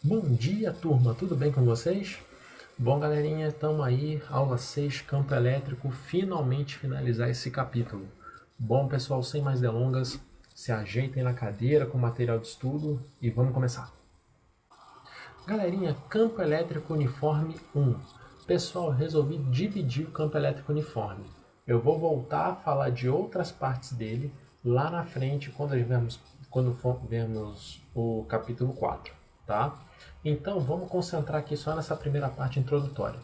Bom dia, turma, tudo bem com vocês? Bom, galerinha, estamos aí, aula 6, campo elétrico, finalmente finalizar esse capítulo. Bom, pessoal, sem mais delongas, se ajeitem na cadeira com o material de estudo e vamos começar. Galerinha, campo elétrico uniforme 1. Pessoal, resolvi dividir o campo elétrico uniforme. Eu vou voltar a falar de outras partes dele lá na frente quando vermos o capítulo 4, tá? Então vamos concentrar aqui só nessa primeira parte introdutória.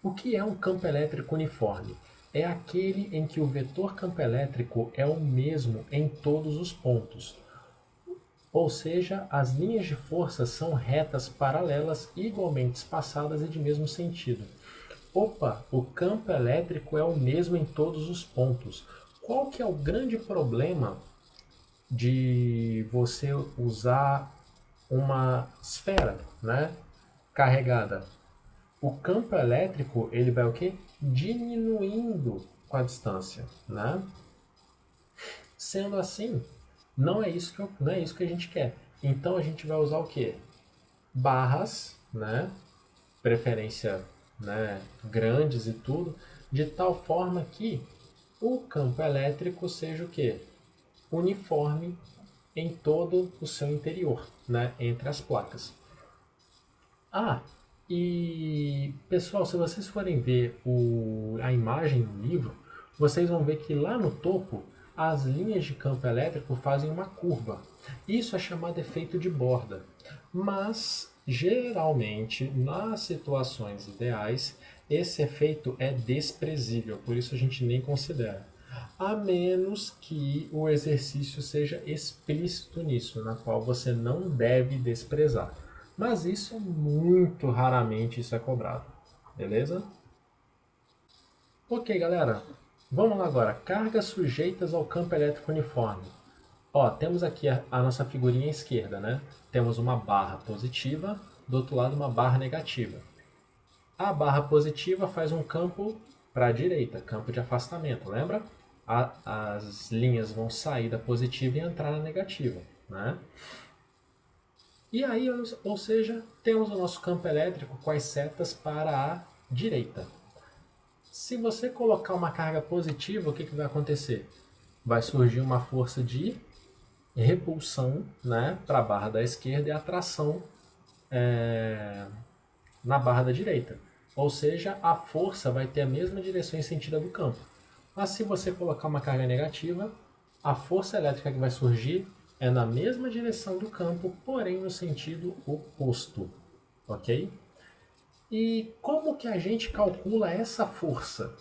O que é um campo elétrico uniforme? É aquele em que o vetor campo elétrico é o mesmo em todos os pontos. Ou seja, as linhas de força são retas paralelas igualmente espaçadas e de mesmo sentido. Opa, o campo elétrico é o mesmo em todos os pontos. Qual que é o grande problema de você usar uma esfera, né, carregada? O campo elétrico ele vai o quê? Diminuindo com a distância, né? Sendo assim, não é isso que a gente quer. Então a gente vai usar o quê? Barras, né? Preferência, né, grandes e tudo, de tal forma que o campo elétrico seja o quê? Uniforme em todo o seu interior, né, entre as placas. Ah, e pessoal, se vocês forem ver a imagem no livro, vocês vão ver que lá no topo as linhas de campo elétrico fazem uma curva. Isso é chamado efeito de borda. Mas geralmente, nas situações ideais, esse efeito é desprezível, por isso a gente nem considera. A menos que o exercício seja explícito nisso, na qual você não deve desprezar. Mas isso muito raramente isso é cobrado. Beleza? Ok, galera. Vamos lá agora. Cargas sujeitas ao campo elétrico uniforme. Ó, temos aqui a nossa figurinha à esquerda, né? Temos uma barra positiva, do outro lado uma barra negativa. A barra positiva faz um campo para a direita, campo de afastamento, lembra? As linhas vão sair da positiva e entrar na negativa, né? E aí, ou seja, temos o nosso campo elétrico com as setas para a direita. Se você colocar uma carga positiva, o que vai acontecer? Vai surgir uma força de repulsão, né, para a barra da esquerda e atração na barra da direita. Ou seja, a força vai ter a mesma direção e sentido do campo. Mas se você colocar uma carga negativa, a força elétrica que vai surgir é na mesma direção do campo, porém no sentido oposto. Ok? E como que a gente calcula essa força?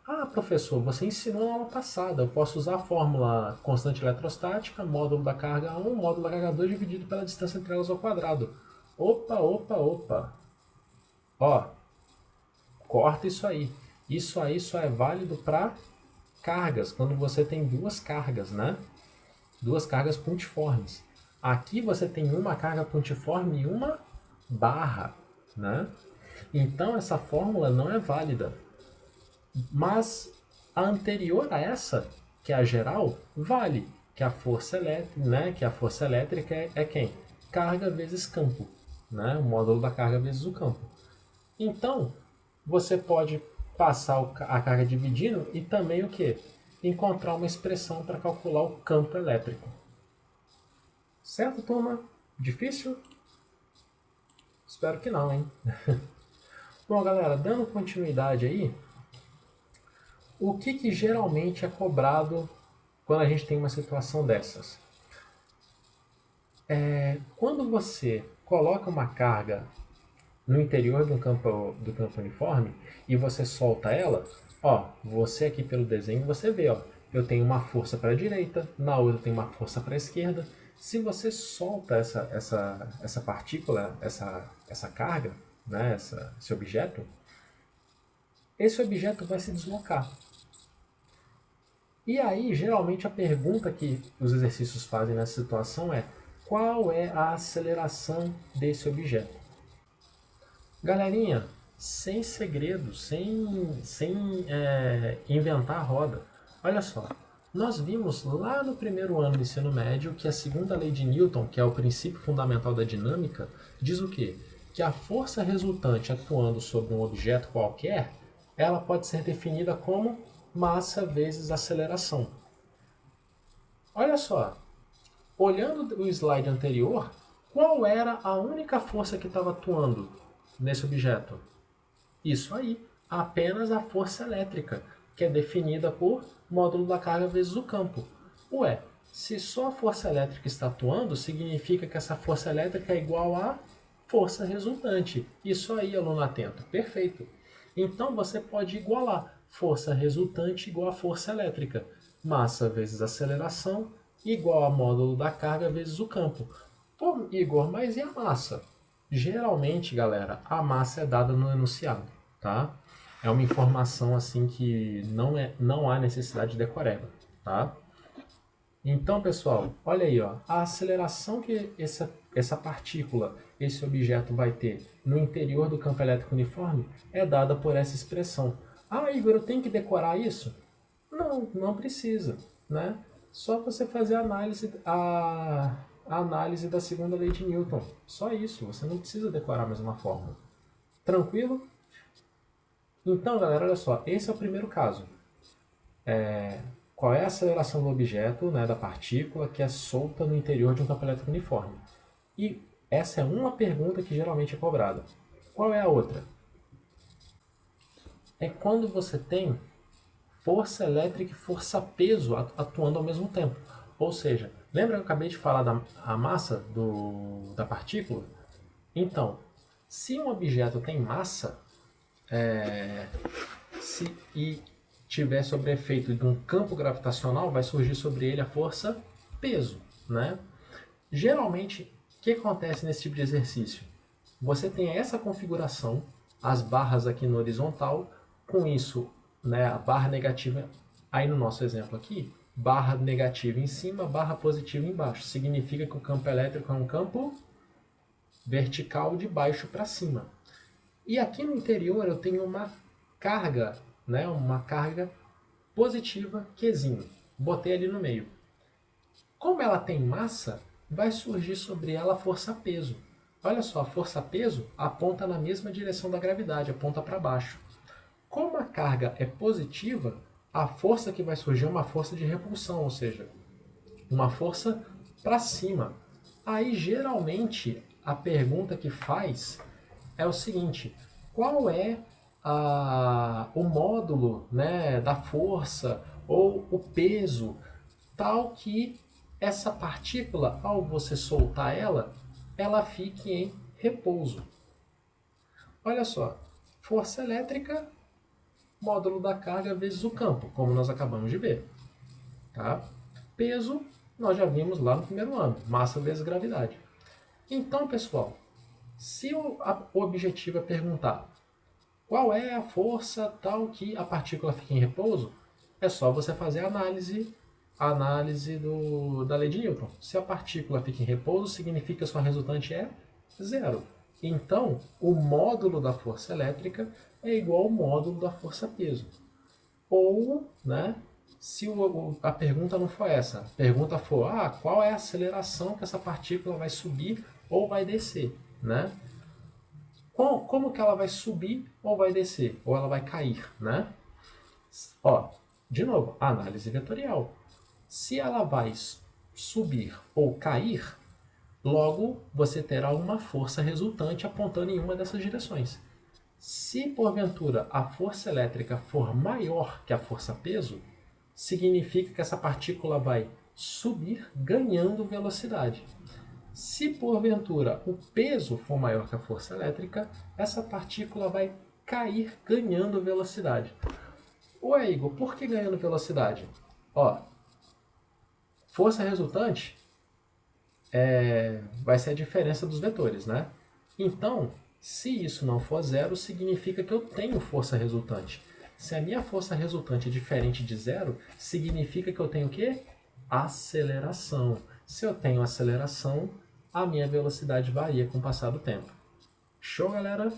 Ah, professor, você ensinou na aula passada. Eu posso usar a fórmula constante eletrostática, módulo da carga 1, módulo da carga 2 dividido pela distância entre elas ao quadrado. Opa, opa, opa. Ó, corta isso aí. Isso aí só é válido para cargas, quando você tem duas cargas, né? Duas cargas pontiformes. Aqui você tem uma carga pontiforme e uma barra, né? Então essa fórmula não é válida. Mas a anterior a essa, que é a geral, vale, que a força elétrica, né? Que a força elétrica é quem? Carga vezes campo, né? O módulo da carga vezes o campo. Então, você pode passar a carga dividindo e também o que? Encontrar uma expressão para calcular o campo elétrico. Certo, turma? Difícil? Espero que não, hein? Bom, galera, dando continuidade aí, o que geralmente é cobrado quando a gente tem uma situação dessas? Quando você coloca uma carga no interior do campo uniforme e você solta ela, ó, você aqui pelo desenho você vê, ó, eu tenho uma força para a direita, na outra eu tenho uma força para a esquerda. Se você solta essa partícula, essa carga, né, esse objeto vai se deslocar. E aí, geralmente, a pergunta que os exercícios fazem nessa situação é: qual é a aceleração desse objeto? Galerinha, sem segredo, sem inventar a roda. Olha só, Nós vimos lá no primeiro ano do ensino médio que a segunda lei de Newton, que é o princípio fundamental da dinâmica, diz o quê? Que a força resultante atuando sobre um objeto qualquer, ela pode ser definida como massa vezes aceleração. Olha só, olhando o slide anterior, qual era a única força que estava atuando nesse objeto? Isso aí, apenas a força elétrica, que é definida por módulo da carga vezes o campo. Ué, se só a força elétrica está atuando, significa que essa força elétrica é igual à força resultante. Isso aí, aluno atento. Perfeito. Então você pode igualar força resultante igual a força elétrica. Massa vezes aceleração igual a módulo da carga vezes o campo. Pô, Igor, mas e a massa? Geralmente, galera, a massa é dada no enunciado, tá? É uma informação assim que não há necessidade de decoreba, tá? Então, pessoal, olha aí, ó, a aceleração que essa partícula, esse objeto vai ter no interior do campo elétrico uniforme é dada por essa expressão. Ah, Igor, eu tenho que decorar isso? Não, não precisa, né? Só você fazer a análise da segunda lei de Newton. Só isso, você não precisa decorar mais uma fórmula. Tranquilo? Então, galera, olha só, esse é o primeiro caso. Qual é a aceleração do objeto, né, da partícula que é solta no interior de um campo elétrico uniforme? E essa é uma pergunta que geralmente é cobrada. Qual é a outra? É quando você tem força elétrica e força-peso atuando ao mesmo tempo. Ou seja, lembra que eu acabei de falar da massa da partícula? Então, se um objeto tem massa e tiver sobre efeito de um campo gravitacional, vai surgir sobre ele a força peso, né? Geralmente, o que acontece nesse tipo de exercício? Você tem essa configuração, as barras aqui no horizontal, com isso, né, a barra negativa, aí no nosso exemplo aqui, barra negativa em cima, barra positiva embaixo. Significa que o campo elétrico é um campo vertical de baixo para cima. E aqui no interior eu tenho uma carga, né, uma carga positiva Qzinho. Botei ali no meio. Como ela tem massa, vai surgir sobre ela a força-peso. Olha só, a força-peso aponta na mesma direção da gravidade, aponta para baixo. Como a carga é positiva, a força que vai surgir é uma força de repulsão, ou seja, uma força para cima. Aí, geralmente, a pergunta que faz é o seguinte: qual é o módulo, né, da força ou o peso tal que essa partícula, ao você soltar ela, ela fique em repouso? Olha só, força elétrica, módulo da carga vezes o campo, como nós acabamos de ver. Tá? Peso, nós já vimos lá no primeiro ano, massa vezes gravidade. Então, pessoal, se o objetivo é perguntar qual é a força tal que a partícula fica em repouso, é só você fazer a análise da lei de Newton. Se a partícula fica em repouso, significa que a sua resultante é zero. Então, o módulo da força elétrica é igual ao módulo da força-peso. Ou, né, se a pergunta não for essa, a pergunta for, qual é a aceleração que essa partícula vai subir ou vai descer, né? Como que ela vai subir ou vai descer? Ou ela vai cair, né? Ó, de novo, análise vetorial. Se ela vai subir ou cair, logo você terá uma força resultante apontando em uma dessas direções. Se porventura a força elétrica for maior que a força-peso, significa que essa partícula vai subir ganhando velocidade. Se porventura o peso for maior que a força elétrica, essa partícula vai cair ganhando velocidade. Ué, Igor, por que ganhando velocidade? Ó, força resultante vai ser a diferença dos vetores, né? Então, se isso não for zero, significa que eu tenho força resultante. Se a minha força resultante é diferente de zero, significa que eu tenho o quê? Aceleração. Se eu tenho aceleração, a minha velocidade varia com o passar do tempo. Show, galera?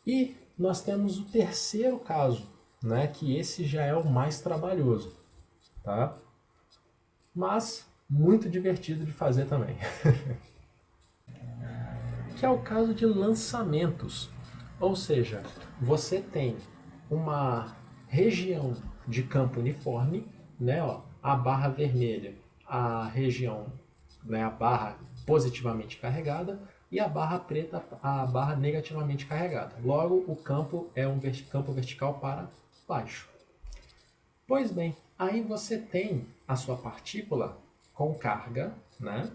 E nós temos o terceiro caso, né, que esse já é o mais trabalhoso. tá? Mas muito divertido de fazer também. Que é o caso de lançamentos. Ou seja, você tem uma região de campo uniforme, né, ó, a barra vermelha, a região, né, a barra positivamente carregada, e a barra preta, a barra negativamente carregada. Logo, o campo é um campo vertical para baixo. Pois bem, aí você tem a sua partícula com carga, né?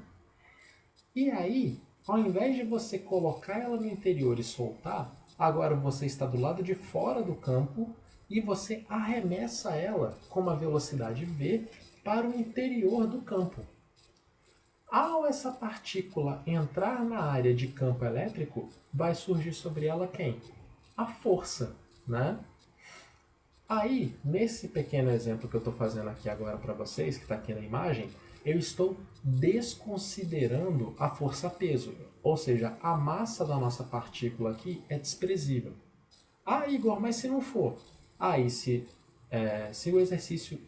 E aí, ao invés de você colocar ela no interior e soltar, agora você está do lado de fora do campo e você arremessa ela com uma velocidade v para o interior do campo. Ao essa partícula entrar na área de campo elétrico, vai surgir sobre ela quem? A força, né? Aí, nesse pequeno exemplo que eu estou fazendo aqui agora para vocês, que está aqui na imagem, eu estou desconsiderando a força-peso, ou seja, a massa da nossa partícula aqui é desprezível. Ah, Igor, mas se não for? Aí, se o exercício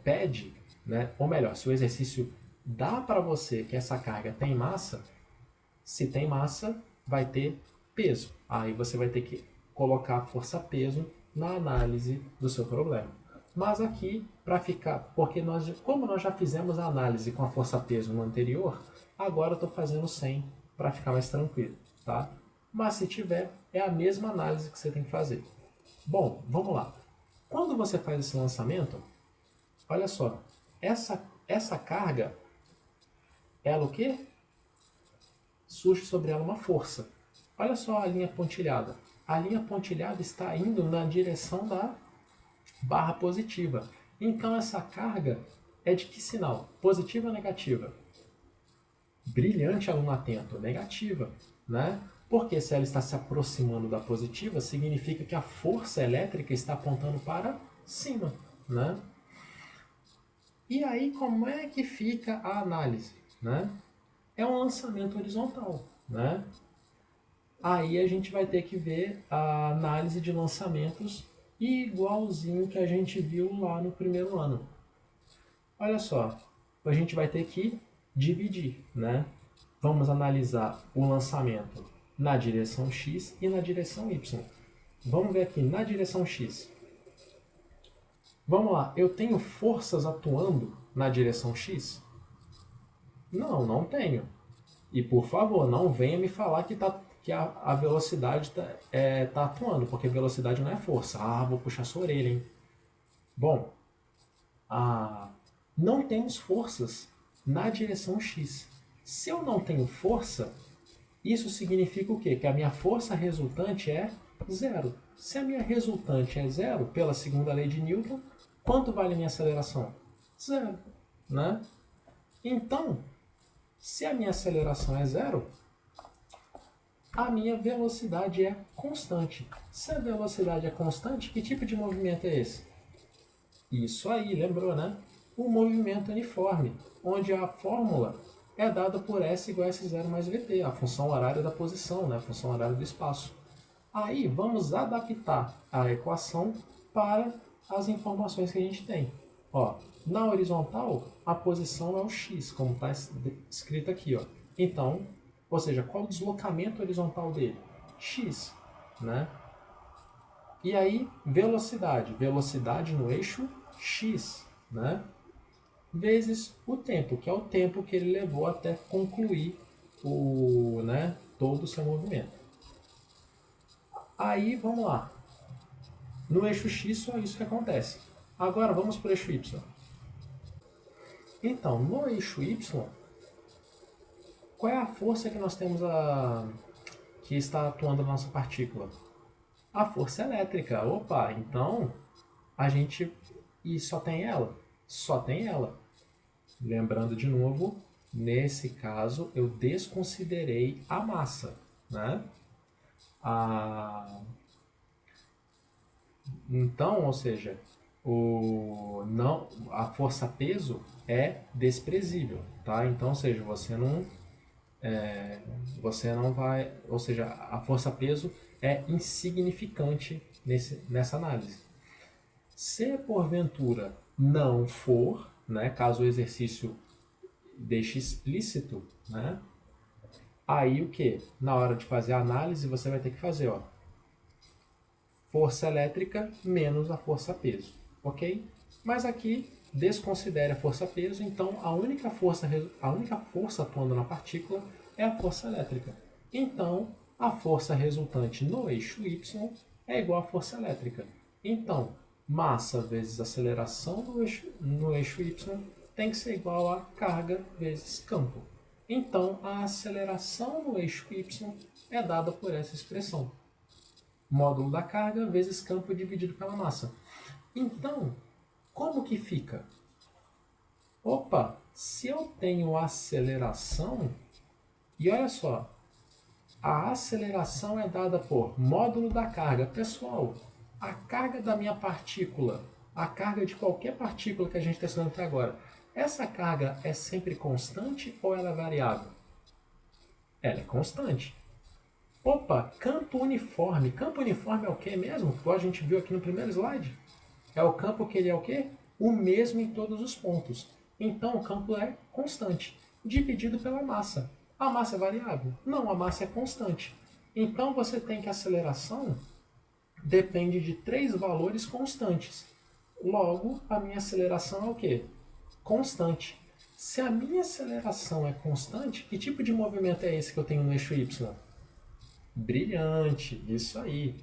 pede, né, ou melhor, se o exercício dá para você que essa carga tem massa, se tem massa, vai ter peso. Aí você vai ter que colocar força-peso na análise do seu problema. Mas aqui, para ficar, porque como nós já fizemos a análise com a força-peso no anterior, agora eu estou fazendo sem para ficar mais tranquilo, tá? Mas se tiver, é a mesma análise que você tem que fazer. Bom, vamos lá. Quando você faz esse lançamento, olha só, essa carga, ela o quê? Surge sobre ela uma força. Olha só a linha pontilhada. A linha pontilhada está indo na direção da barra positiva. Então essa carga é de que sinal? Positiva ou negativa? Brilhante, aluno atento. Negativa, né? Porque se ela está se aproximando da positiva, significa que a força elétrica está apontando para cima, né? E aí como é que fica a análise, né? É um lançamento horizontal, né? Aí a gente vai ter que ver a análise de lançamentos igualzinho que a gente viu lá no primeiro ano. Olha só, a gente vai ter que dividir, né? Vamos analisar o lançamento na direção X e na direção Y. Vamos ver aqui na direção X. Vamos lá, eu tenho forças atuando na direção X? Não, não tenho. E por favor, não venha me falar que a velocidade tá atuando, porque velocidade não é força. Ah, vou puxar sua orelha, hein? Bom, não temos forças na direção X. Se eu não tenho força, isso significa o quê? Que a minha força resultante é zero. Se a minha resultante é zero, pela segunda lei de Newton, quanto vale a minha aceleração? Zero, né? Então, se a minha aceleração é zero, a minha velocidade é constante. Se a velocidade é constante, que tipo de movimento é esse? Isso aí, lembrou, né? O movimento uniforme, onde a fórmula é dada por S igual a S0 mais VT, a função horária da posição, né? A função horária do espaço. Aí vamos adaptar a equação para as informações que a gente tem. Ó, na horizontal, a posição é o x, como está escrito aqui. Ó. Então, ou seja, qual o deslocamento horizontal dele? X, né? E aí, velocidade. Velocidade no eixo x, né? Vezes o tempo, que é o tempo que ele levou até concluir todo o seu movimento. Aí, vamos lá. No eixo x, só isso que acontece. Agora, vamos para o eixo y. Então, no eixo y, qual é a força que nós temos que está atuando na nossa partícula? A força elétrica. Opa, então a gente só tem ela? Só tem ela. Lembrando de novo, nesse caso eu desconsiderei a massa, né? Então, ou seja, a força-peso é desprezível, tá? Então, ou seja, você não vai, ou seja, a força-peso é insignificante nessa análise. Se porventura não for, né, caso o exercício deixe explícito, né, aí o que? Na hora de fazer a análise, você vai ter que fazer, ó, força elétrica menos a força-peso, ok? Mas aqui desconsidere a força-peso, então a única força atuando na partícula é a força elétrica. Então, a força resultante no eixo y é igual à força elétrica. Então, massa vezes aceleração no eixo y tem que ser igual a carga vezes campo. Então, a aceleração no eixo y é dada por essa expressão. Módulo da carga vezes campo dividido pela massa. Então, como que fica? Opa, se eu tenho aceleração, e olha só, a aceleração é dada por módulo da carga. Pessoal, a carga da minha partícula, a carga de qualquer partícula que a gente está estudando até agora, essa carga é sempre constante ou ela é variável? Ela é constante. Opa, campo uniforme. Campo uniforme é o que mesmo? Igual a gente viu aqui no primeiro slide. É o campo que ele é o quê? O mesmo em todos os pontos. Então o campo é constante, dividido pela massa. A massa é variável? Não, a massa é constante. Então você tem que a aceleração depende de 3 valores constantes. Logo, a minha aceleração é o quê? Constante. Se a minha aceleração é constante, que tipo de movimento é esse que eu tenho no eixo Y? Brilhante, isso aí.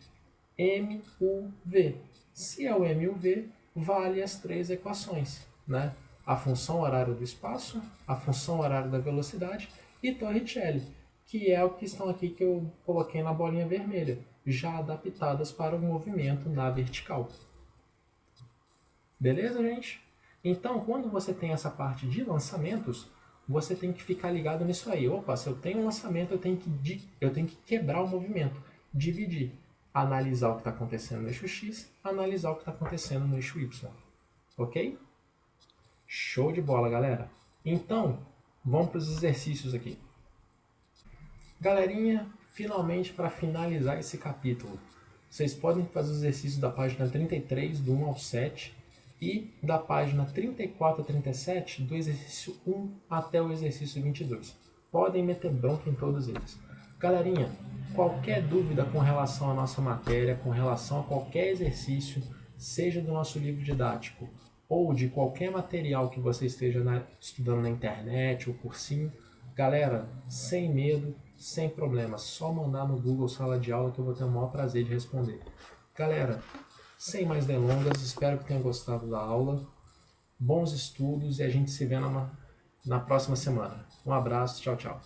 MUV. Se é o MUV, vale as 3 equações, né? A função horária do espaço, a função horária da velocidade e Torricelli, que é o que estão aqui que eu coloquei na bolinha vermelha, já adaptadas para o movimento na vertical. Beleza, gente? Então, quando você tem essa parte de lançamentos, você tem que ficar ligado nisso aí. Opa, se eu tenho um lançamento, eu tenho que quebrar o movimento, dividir, analisar o que está acontecendo no eixo X, analisar o que está acontecendo no eixo Y. Ok? Show de bola, galera. Então, vamos para os exercícios aqui. Galerinha, finalmente para finalizar esse capítulo, vocês podem fazer os exercícios da página 33, do 1 ao 7, e da página 34 a 37, do exercício 1 até o exercício 22. Podem meter bronca em todos eles. Galerinha, qualquer dúvida com relação à nossa matéria, com relação a qualquer exercício, seja do nosso livro didático ou de qualquer material que você esteja estudando na internet ou cursinho, galera, sem medo, sem problema, só mandar no Google Sala de Aula que eu vou ter o maior prazer de responder. Galera, sem mais delongas, espero que tenham gostado da aula. Bons estudos e a gente se vê na próxima semana. Um abraço, tchau, tchau.